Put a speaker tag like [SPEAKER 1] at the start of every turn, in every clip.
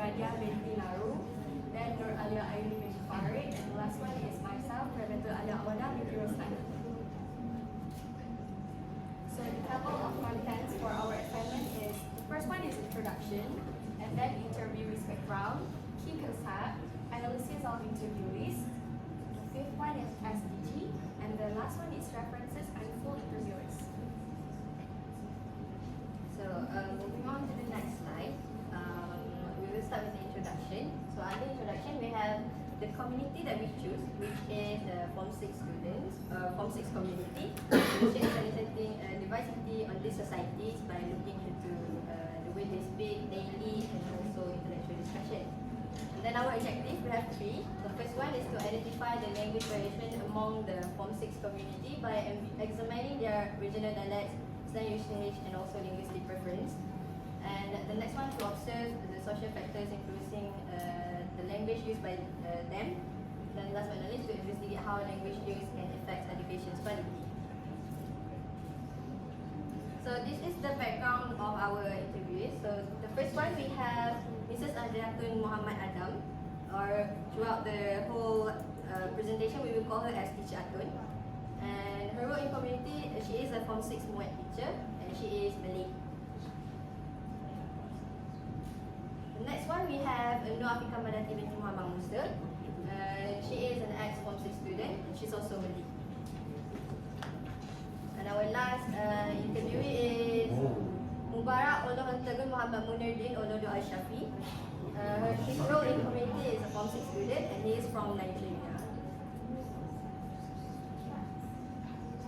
[SPEAKER 1] Radia binti Naru, then Nur Alia Aini binti Farid, and the last one is myself, Rebecca Alia Awada binti Rostan. So the table of contents for our assignment is, the first one is introduction, and then interviewee background, key concept, analysis of interviewees. The fifth one is SDG, and the last one is references and full interviewers.
[SPEAKER 2] So moving on to the next slide, we will start with the introduction. So under introduction, we have the community that we choose, which is Form 6 students, Form 6 community, which is representing diversity on these societies by looking into the way they speak daily and also intellectual discussion. And then our objective, we have three. The first one is to identify the language variation among the Form 6 community by examining their regional dialects, slang usage, and also linguistic preference. And the next one, to observe the social factors including the language used by them. Then last but not least, to investigate how language use can affect education's quality. So this is the background of our interviewees. So the first one, we have Mrs. Adriatun Muhammad Adam, or throughout the whole presentation, we will call her as Teacher Atun. And her role in community, she is a Form 6 Muat teacher, and she is Malay. The next one, we have Nur Afika Madati binti Muhammad Musa. She is an ex-Form 6 student, and she's also Malay. And our last interviewee is Mubarak Oloh Antagun Muhammad Munirdin Olodo Al-Shafi. His role in community is a Form 6 student, and he is from Nigeria.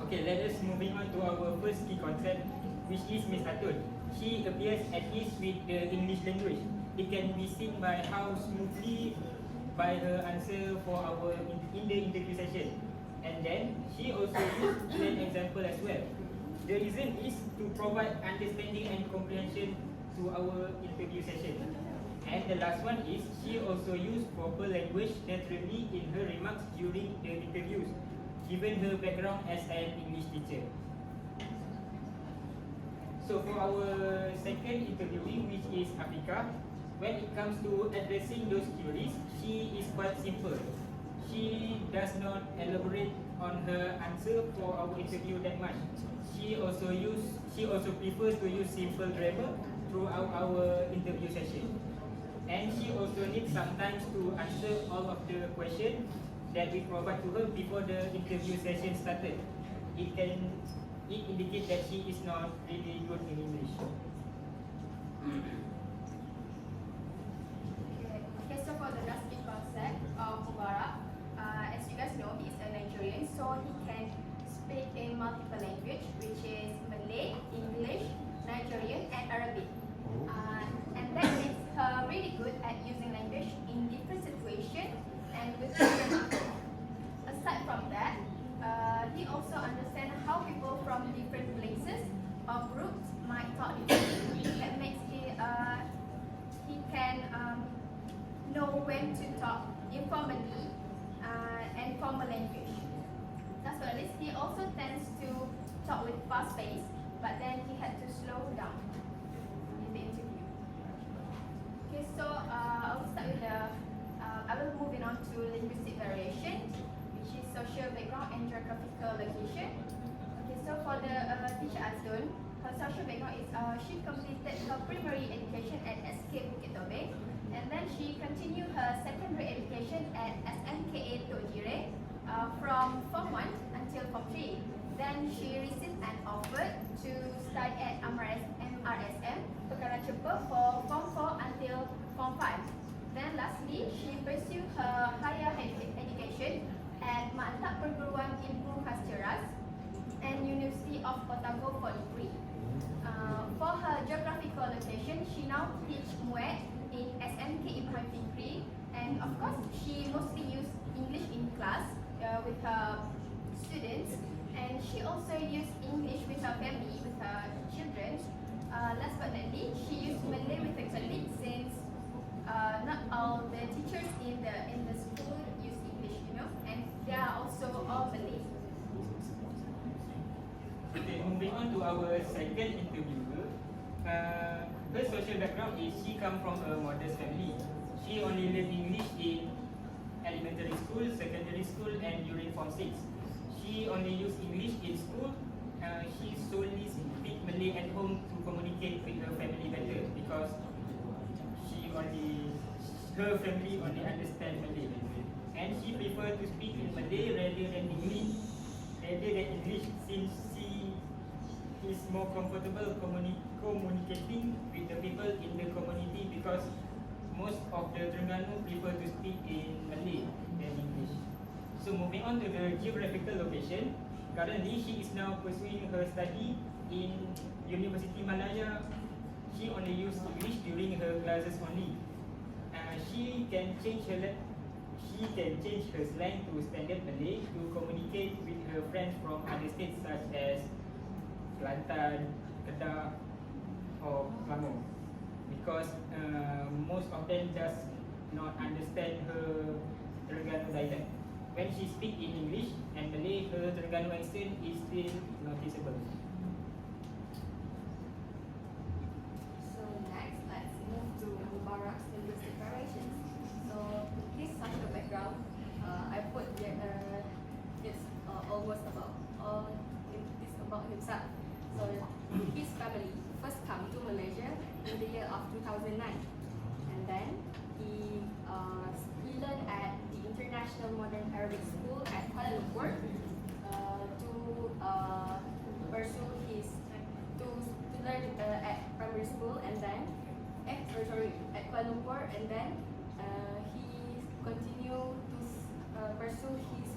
[SPEAKER 3] Okay, let us moving on to our first key concept, which is Miss Atun. She appears at ease with the English language. It can be seen by how smoothly by her answer for our in the interview session. And then she also used an example as well. The reason is to provide understanding and comprehension to our interview session. And the last one is she also used proper language naturally in her remarks during the interviews, given her background as an English teacher. So for our second interviewee, which is Afika, when it comes to addressing those queries, she is quite simple. She does not elaborate on her answer for our interview that much. She also prefers to use simple grammar throughout our interview session. And she also needs sometimes to answer all of the questions that we provide to her before the interview session started. It indicates that she is not really good in English.
[SPEAKER 1] Okay, so for the last key concept of Mubarak, as you guys know, he is a Nigerian, so he can speak in multiple language, which is Malay, English, Nigerian, and Arabic. And that makes her really good at using language in different situations and with different people. Aside from that, he also understands how people from different places or groups might talk differently. That makes he can know when to talk informally and formal language. Last but not least, he also tends to talk with fast pace, but then he had to slow down in the interview. Okay, so I will start with I will move on to linguistic variation, which is social background and geographical location. Okay, so for the teacher Azun, her social background is she completed her primary education at SK Bukit Tobing, and then she continued her secondary education at SMKA Tojire from Form 1 until Form 3. Then she received an offer to study at MRSM Perkara Cepa for Form 4 until Form 5. Then lastly, she pursued her higher education at Mantap Perguruan Ilmu Hasteras and University of Otago for degree. For her geographical location, she now teaches Muet in SMK Ibrahim Fikri, and of course, she mostly uses English in class with her students, and she also uses English with her family, with her children. Last but not least, she used Malay with her colleagues, since not all the teachers in the school use English, and they are also all Malay.
[SPEAKER 3] Okay, moving on to our second interviewer. her social background is she come from a modest family. She only learned English in elementary school, secondary school, and during Form 6. She only use English in school. She solely speak Malay at home to communicate with her family better because her family only understand Malay. And she prefer to speak in Malay rather than English since she is more comfortable communicating with the people in the community because most of the Terengganu prefer to speak in Malay than English. So moving on to the geographical location, currently she is now pursuing her study in University Malaya. She only use English during her classes only. She can change her slang to standard Malay to communicate with her friends from other states such as Kelantan, Kedah, or Selangor. Because most of them does not understand her Terengganu dialect. When she speak in English and Malay, her Terengganu accent is still noticeable.
[SPEAKER 2] So next, let's move to Mubarak's linguistic variations. So his social background, I put here, it's almost about it's about himself. So his family first come to Malaysia in the year of 2009, and then he learned at the International Modern Arabic School at Kuala Lumpur to pursue his to learn at primary school, and then at Kuala Lumpur, and then he continued to pursue his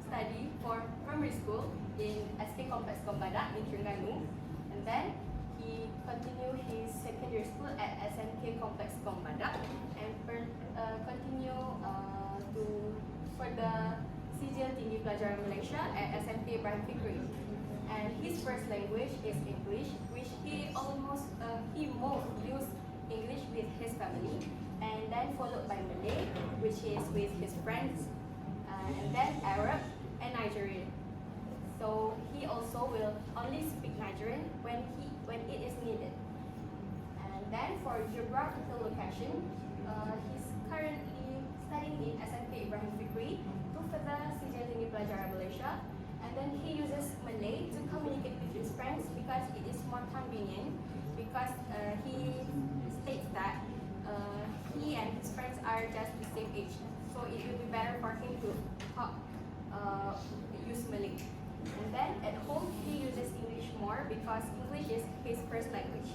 [SPEAKER 2] study for primary school in SK Complex Kombadak in Terengganu, and then he continued his secondary school at SMK Complex Kombadak, and continue for the Sijil Tinggi Pelajaran Malaysia at SMK Ibrahim Fikri. And his first language is English, which he most use English with his family, and then followed by Malay, which is with his friends, and then Arab and Nigerian. So he also will only speak Nigerian when it is needed. And then for geographical location, he's currently studying in SMK Ibrahim Fikri to further Sijil Tinggi Pelajaran Malaysia. And then he uses Malay to communicate with his friends because it is more convenient, because he states that he and his friends are just the same age. So it will be better for him to use Malay. And then at home he uses English more because English is his first language.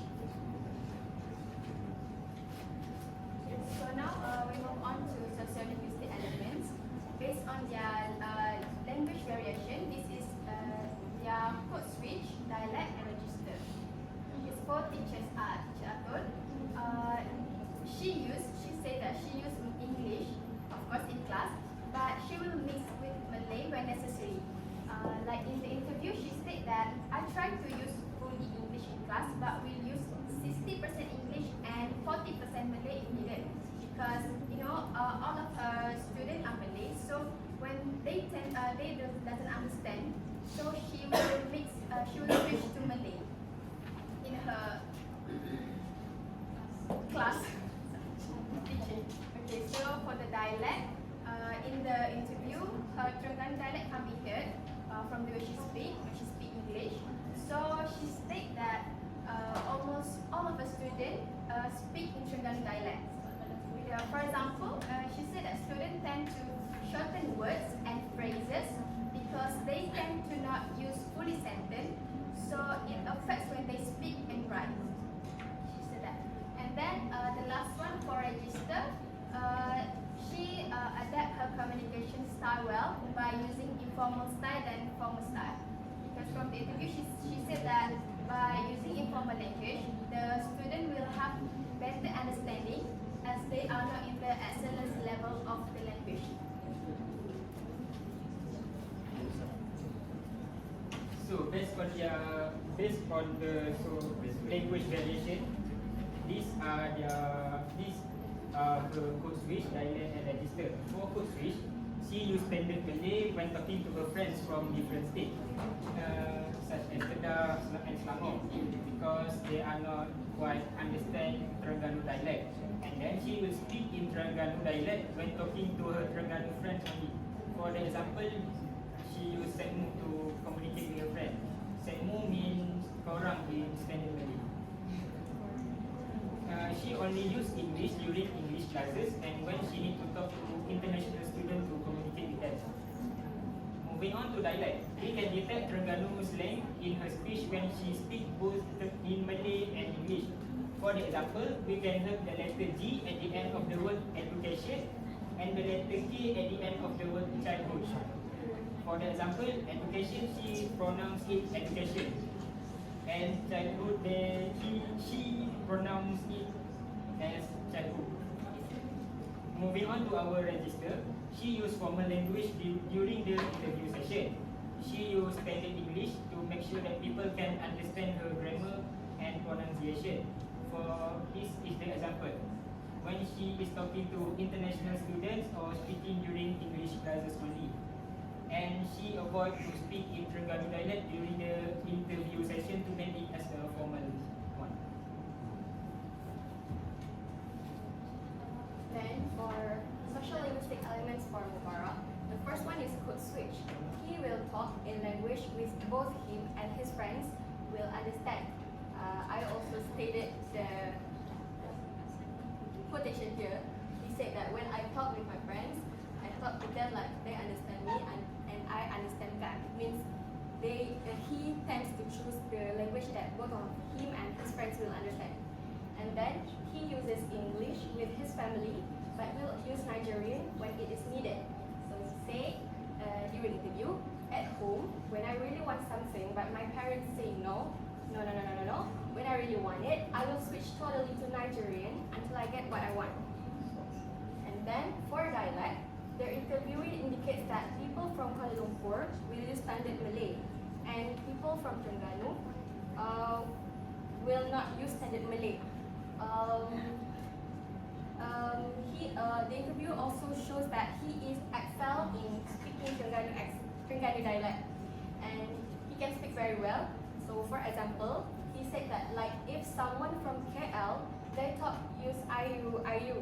[SPEAKER 1] So now we move on to sociolinguistic elements. Based on their language variation, this is their code switch, dialect, and register. His four teachers are Teacher Atul. She said that she used English, of course, in class, but she will mix with Malay when necessary. Like in the interview, she said that I try to use fully English in class, but we'll use 60% English and 40% Malay if needed. Because all of her students are Malay, so when they doesn't understand, so she will switch to Malay in her class teaching. Okay, so for the dialect, in the interview, her Terengganu dialect can be heard from the way she speak English. So she stated that almost all of the students speak in Terengganu dialect. For example, she said that students tend to shorten words and phrases because they tend to not use fully sentence, so it affects when they speak and write. She said that. And then the last one for register, she adapt her communication style well by using informal style than formal style. Because from the interview, she said that by using informal language, the student will have better understanding as they are not in the excellence level of the language.
[SPEAKER 3] So based on the language variation, these are her code switch, dialect, and register. For code switch, she used standard Malay when talking to her friends from different states, such as Kedah and Selangor, because they are not quite understand Terengganu dialect. And then she will speak in Terengganu dialect when talking to her Terengganu friends only. For the example, she use sekmu to communicate with her friend. Sekmu means korang in standard Malay. She only use English during English classes and when she need to talk to international students to communicate with them. Moving on to dialect, we can detect Terengganu slang in her speech when she speaks both in Malay and English. For the example, we can have the letter G at the end of the word education and the letter K at the end of the word childhood. For the example, education, she pronounce it education. And childhood, she pronounce it as childhood. Moving on to our register, she use formal language during the interview session. She use standard English to make sure that people can understand her grammar and pronunciation. For this is the example. When she is talking to international students or speaking during English classes only. And she avoid to speak in Terengganu dialect during the interview session to make it as a formal one.
[SPEAKER 1] Then for social linguistic elements for Mubarak, the first one is code switch. He will talk in language with both him and his friends will understand. I also stated the quotation here. He said that when I talk with my friends, I talk to them like they understand me and I understand them. It means he tends to choose the language that both of him and his friends will understand. And then he uses English with his family, but will use Nigerian when it is needed. So say during interview, at home, when I really want something, but my parents say no. When I really want it, I will switch totally to Nigerian until I get what I want. And then for dialect, the interviewee indicates that people from Kuala Lumpur will use standard Malay, and people from Terengganu will not use standard Malay. The interview also shows that he is excel in speaking Terengganu dialect, and he can speak very well. So for example, he said that like if someone from KL, they use IU,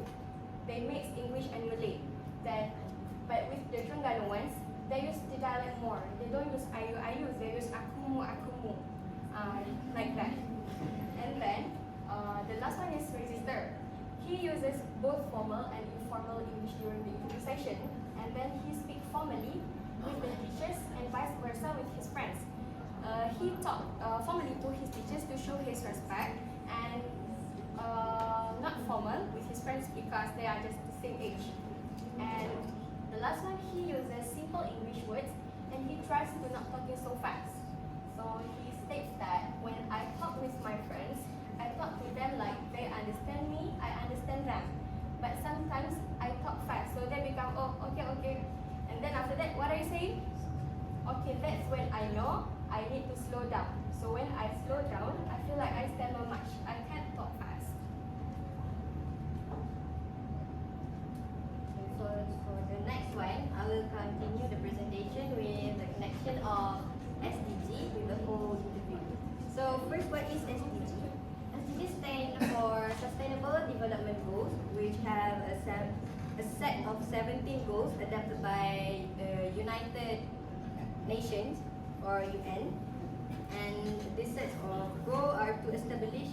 [SPEAKER 1] they mix English and Malay. But with the Terengganu ones, they use the dialect more. They don't use IU, they use akumu, like that. And then the last one is register. He uses both formal and informal English during the interview session, and then he speaks formally with the teachers and vice versa with his friends. He talked formally to his teachers to show his respect, and not formal with his friends because they are just the same age. And the last one, he uses simple English words, and he tries to not talking so fast. So he states that when I talk with my friends, I talk to them like they understand me, I understand them. But sometimes I talk fast, so they become, oh, okay. And then after that, what are you saying? Okay, that's when I know I need to slow down. So when I slow down, I feel like I stammer much. I can't talk fast.
[SPEAKER 2] So for the next one, I will continue the presentation with the connection of SDG with the whole interview. So first, what is SDG? SDG stands for Sustainable Development Goals, which have a set of 17 goals adopted by the United Nations or UN. And these sets of goals are to establish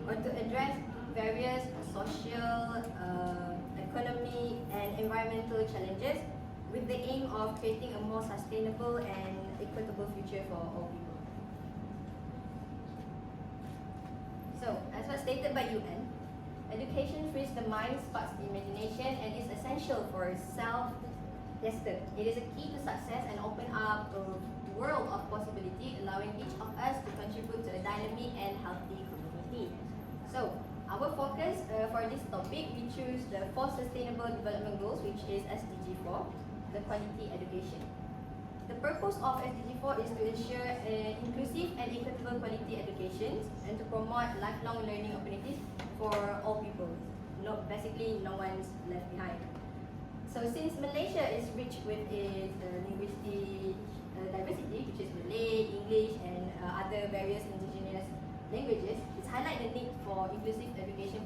[SPEAKER 2] or to address various social, economic and environmental challenges with the aim of creating a more sustainable and equitable future for all people. So, as was stated by UN, education frees the mind, sparks the imagination, and is essential for self-esteem. It is a key to success and open up a world of possibility, allowing each of us to contribute to a dynamic and healthy community. So, our focus for this topic, we choose the 4 Sustainable Development Goals, which is SDG 4, the quality education. The purpose of SDG 4 is to ensure inclusive and equitable quality education and to promote lifelong learning opportunities for all people. Basically, no one's left behind. So since Malaysia is rich with its linguistic diversity, which is Malay, English, and other various indigenous languages,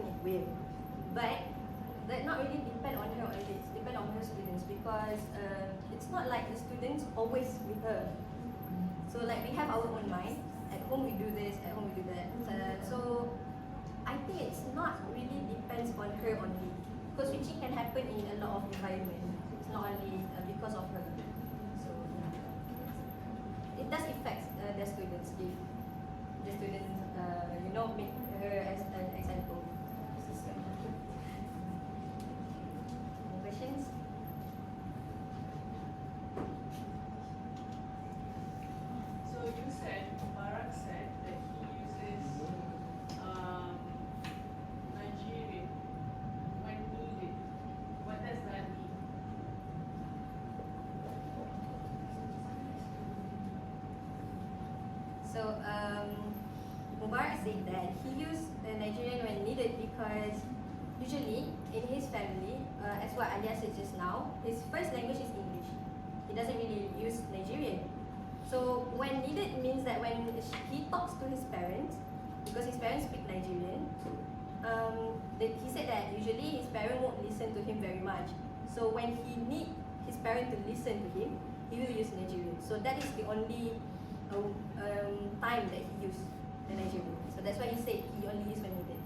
[SPEAKER 2] think it will. But that not really depend on her only, it's depend on her students because it's not like the students always with her. So like we have our own mind. At home we do this, at home we do that. So I think it's not really depends on her only. Because switching can happen in a lot of environment. It's not only because of her. So it does affect the students if the students make her as an example. More questions?
[SPEAKER 4] So you said, Barak said that he uses Nigerian when needed. What does that mean?
[SPEAKER 2] So Mubarak said that he used Nigerian when needed because usually in his family, as what Alia said just now, his first language is English. He doesn't really use Nigerian. So when needed means that when he talks to his parents, because his parents speak Nigerian, he said that usually his parents won't listen to him very much. So when he need his parents to listen to him, he will use Nigerian. So that is the only time that he used the Nigerian. So that's why he said he only used when needed.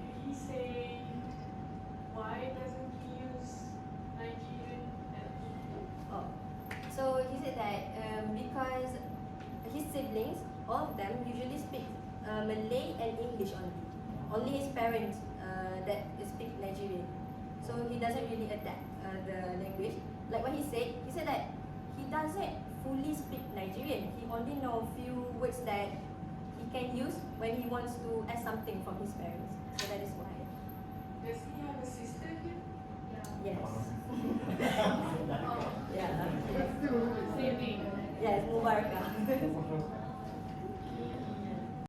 [SPEAKER 4] Did he say why doesn't he use Nigerian at all?
[SPEAKER 2] Oh. So he said that because his siblings, all of them usually speak Malay and English only. Only his parents that speak Nigerian. So he doesn't really adapt the language. Like what he said that he doesn't fully speak Nigerian. He only know a few words that he can use when he wants to ask something from his parents. So that is why.
[SPEAKER 4] Does he have a sister here?
[SPEAKER 2] Yes.
[SPEAKER 5] Oh,
[SPEAKER 2] Yeah.
[SPEAKER 5] same name.
[SPEAKER 2] Yes, Mubarakah.